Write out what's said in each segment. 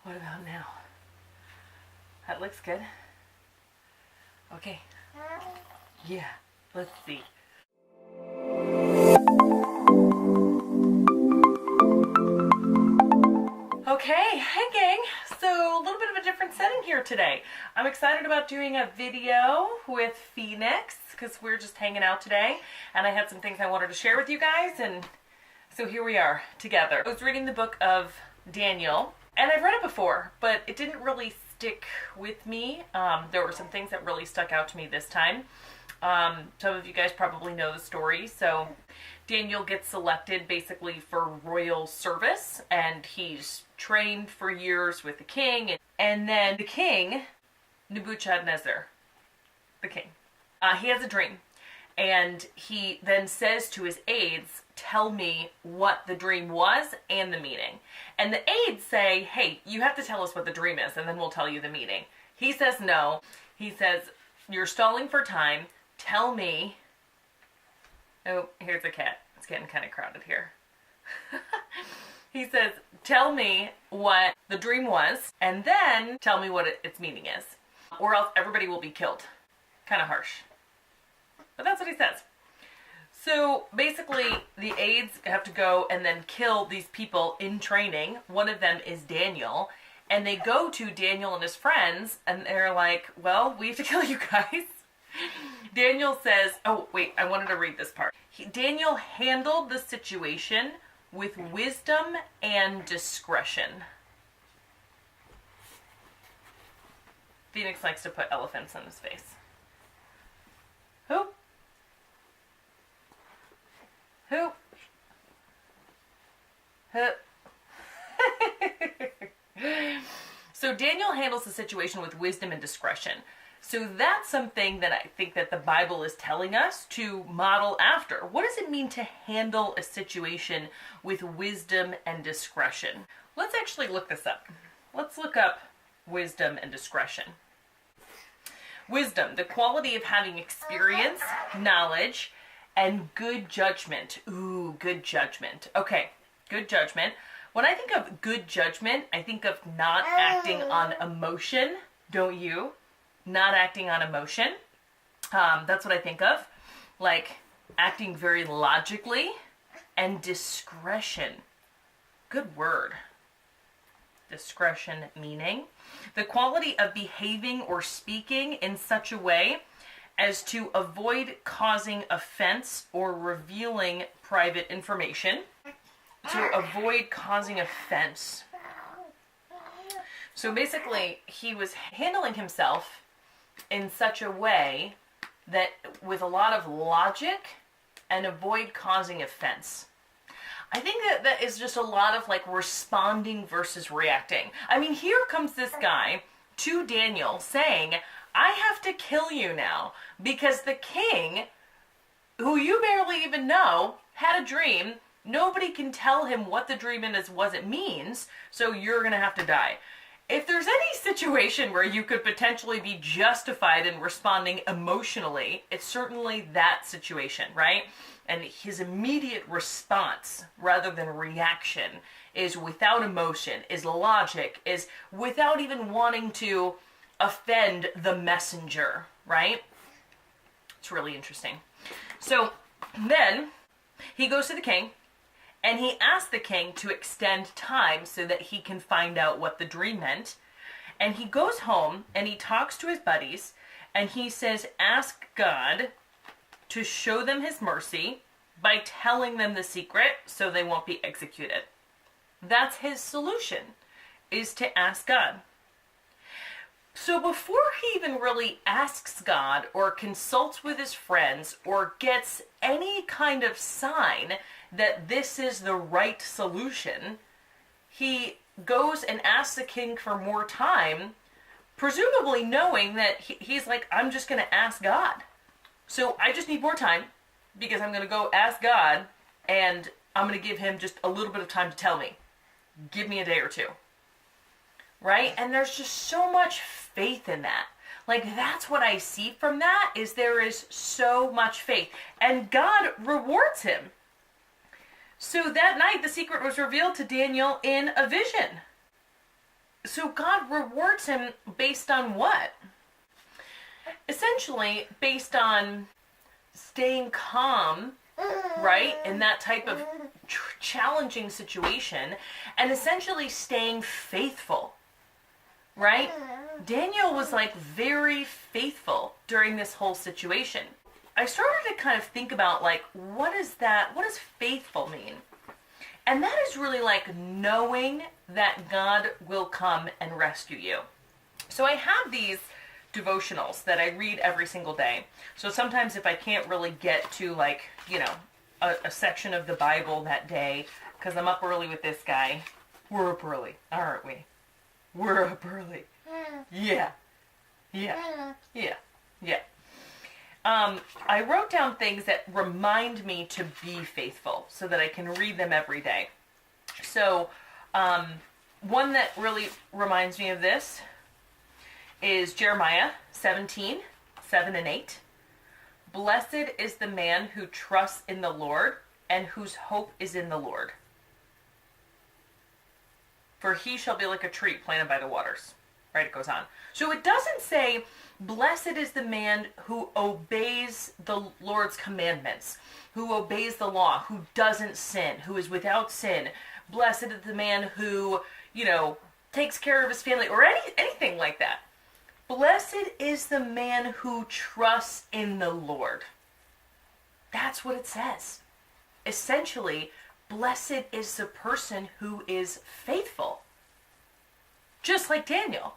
What about now? That looks good. Okay. Yeah, let's see. Okay, hey gang. So a little bit of a different setting here today. I'm excited about doing a video with Phoenix because we're just hanging out today and I had some things I wanted to share with you guys, and so here we are together. I was reading the book of Daniel and I've read it before, but it didn't really stick with me. There were some things that really stuck out to me this time. Some of you guys probably know the story. So Daniel gets selected basically for royal service, and he's trained for years with the king. And then the king, Nebuchadnezzar, the king, he has a dream. And he then says to his aides, tell me what the dream was and the meaning. And the aides say, hey, you have to tell us what the dream is, and then we'll tell you the meaning. He says no. He says, you're stalling for time. Tell me. Oh, here's a cat. It's getting kind of crowded here. He says, tell me what the dream was, and then tell me what its meaning is, or else everybody will be killed. Kind of harsh. But that's what he says. So basically, the aides have to go and then kill these people in training. One of them is Daniel. And they go to Daniel and his friends, and they're like, well, we have to kill you guys. Daniel says, oh, wait, I wanted to read this part. Daniel handled the situation with wisdom and discretion. Phoenix likes to put elephants in his face. Who? Who? Who? So Daniel handles the situation with wisdom and discretion. So that's something that I think that the Bible is telling us to model after. What does it mean to handle a situation with wisdom and discretion? Let's actually look this up. Let's look up wisdom and discretion. Wisdom, the quality of having experience, knowledge, and good judgment. Ooh, good judgment. Okay, good judgment. When I think of good judgment, I think of not acting on emotion. Don't you? Not acting on emotion. That's what I think of. Like acting very logically. And discretion. Good word. Discretion meaning the quality of behaving or speaking in such a way as to avoid causing offense or revealing private information. To avoid causing offense. So basically, he was handling himself in such a way that with a lot of logic and avoid causing offense. I think that is just a lot of like responding versus reacting. I mean, here comes this guy to Daniel saying, I have to kill you now because the king, who you barely even know, had a dream. Nobody can tell him what the dream is, what it means, so you're going to have to die. If there's any situation where you could potentially be justified in responding emotionally, it's certainly that situation, right? And his immediate response, rather than reaction, is without emotion, is logic, is without even wanting to offend the messenger, right? It's really interesting. So then he goes to the king, and he asks the king to extend time so that he can find out what the dream meant. And he goes home and he talks to his buddies and he says, ask God to show them his mercy by telling them the secret so they won't be executed. That's his solution, is to ask God. So before he even really asks God or consults with his friends or gets any kind of sign that this is the right solution, he goes and asks the king for more time, presumably knowing that he's like, I'm just going to ask God. So I just need more time because I'm going to go ask God and I'm going to give him just a little bit of time to tell me. Give me a day or two. Right? And there's just so much faith in that. Like, that's what I see from that, is there is so much faith. And God rewards him. So that night, the secret was revealed to Daniel in a vision. So God rewards him based on what? Essentially, based on staying calm, right, in that type of challenging situation, and essentially staying faithful, right? Daniel was like very faithful during this whole situation. I started to kind of think about like, what does faithful mean? And that is really like knowing that God will come and rescue you. So I have these devotionals that I read every single day. So sometimes if I can't really get to like, a section of the Bible that day, because I'm up early with this guy. We're up early, aren't we? We're up early. Yeah. I wrote down things that remind me to be faithful so that I can read them every day. So, one that really reminds me of this is Jeremiah 17, 7 and 8. Blessed is the man who trusts in the Lord and whose hope is in the Lord. For he shall be like a tree planted by the waters. Right, it goes on. So it doesn't say, blessed is the man who obeys the Lord's commandments, who obeys the law, who doesn't sin, who is without sin. Blessed is the man who, takes care of his family, or anything like that. Blessed is the man who trusts in the Lord. That's what it says. Essentially, blessed is the person who is faithful. Just like Daniel.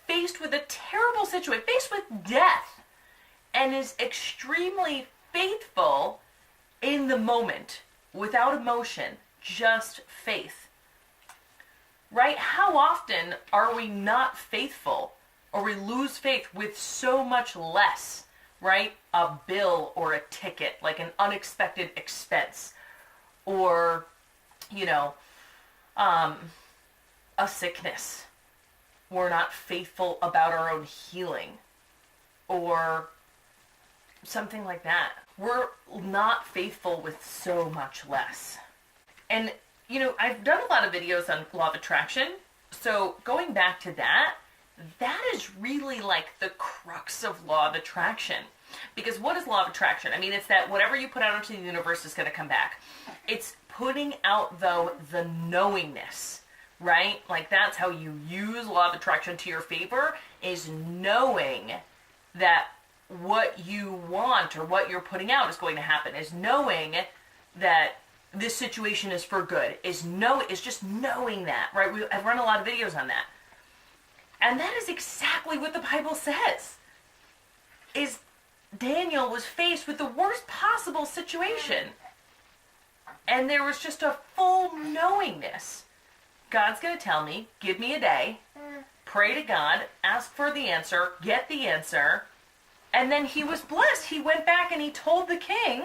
Faced with a terrible situation, faced with death, and is extremely faithful in the moment, without emotion, just faith. Right? How often are we not faithful, or we lose faith with so much less, right? A bill or a ticket, like an unexpected expense, or, a sickness. We're not faithful about our own healing, or something like that. We're not faithful with so much less. And, I've done a lot of videos on law of attraction. So going back to that is really like the crux of law of attraction. Because what is law of attraction? I mean, it's that whatever you put out into the universe is going to come back. It's putting out, though, the knowingness, right? Like that's how you use law of attraction to your favor, is knowing that what you want or what you're putting out is going to happen, is knowing that this situation is for good, is just knowing that, right? I've run a lot of videos on that. And that is exactly what the Bible says. Is Daniel was faced with the worst possible situation. And there was just a full knowingness. God's going to tell me, give me a day, pray to God, ask for the answer, get the answer, and then he was blessed. He went back and he told the king,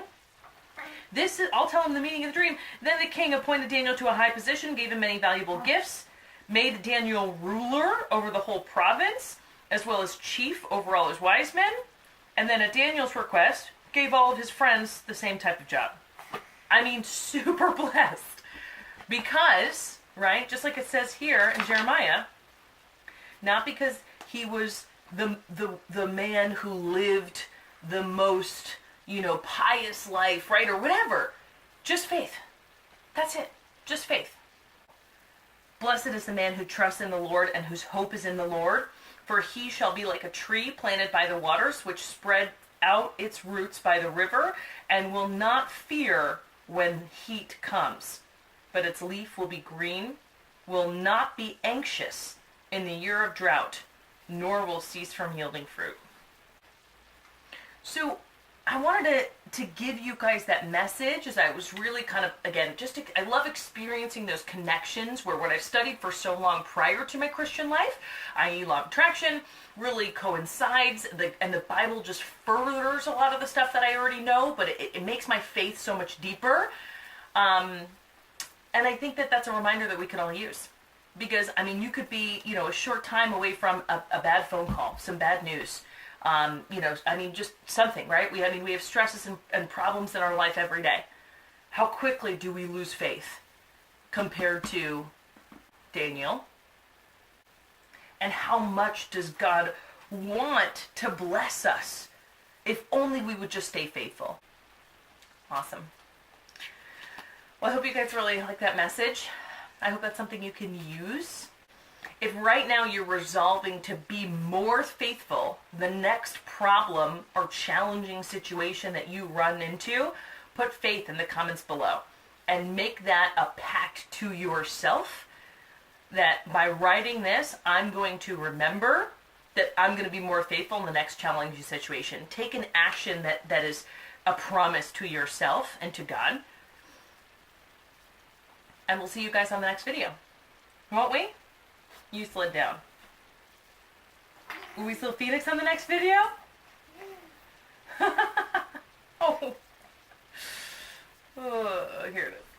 I'll tell him the meaning of the dream. Then the king appointed Daniel to a high position, gave him many valuable gifts, made Daniel ruler over the whole province, as well as chief over all his wise men, and then at Daniel's request, gave all of his friends the same type of job. I mean, super blessed. Because, right, just like it says here in Jeremiah, not because he was the man who lived the most, pious life, right, or whatever. Just faith. That's it. Just faith. Blessed is the man who trusts in the Lord and whose hope is in the Lord, for he shall be like a tree planted by the waters, which spread out its roots by the river, and will not fear when heat comes. But its leaf will be green, will not be anxious in the year of drought, nor will cease from yielding fruit. So I wanted to give you guys that message, as I was really kind of, again, I love experiencing those connections where what I studied for so long prior to my Christian life, i.e. law of attraction, really coincides, and the Bible just furthers a lot of the stuff that I already know, but it makes my faith so much deeper. And I think that that's a reminder that we can all use. Because, I mean, you could be, a short time away from a bad phone call, some bad news. Just something, right? We have stresses and problems in our life every day. How quickly do we lose faith compared to Daniel And how much does God want to bless us if only we would just stay faithful? Awesome. Well, I hope you guys really like that message. I hope that's something you can use. If right now you're resolving to be more faithful, the next problem or challenging situation that you run into, put faith in the comments below and make that a pact to yourself that by writing this, I'm going to remember that I'm going to be more faithful in the next challenging situation. Take an action that is a promise to yourself and to God. And we'll see you guys on the next video. Won't we? You slid down. Will we still Phoenix on the next video? Oh. Oh, here it is.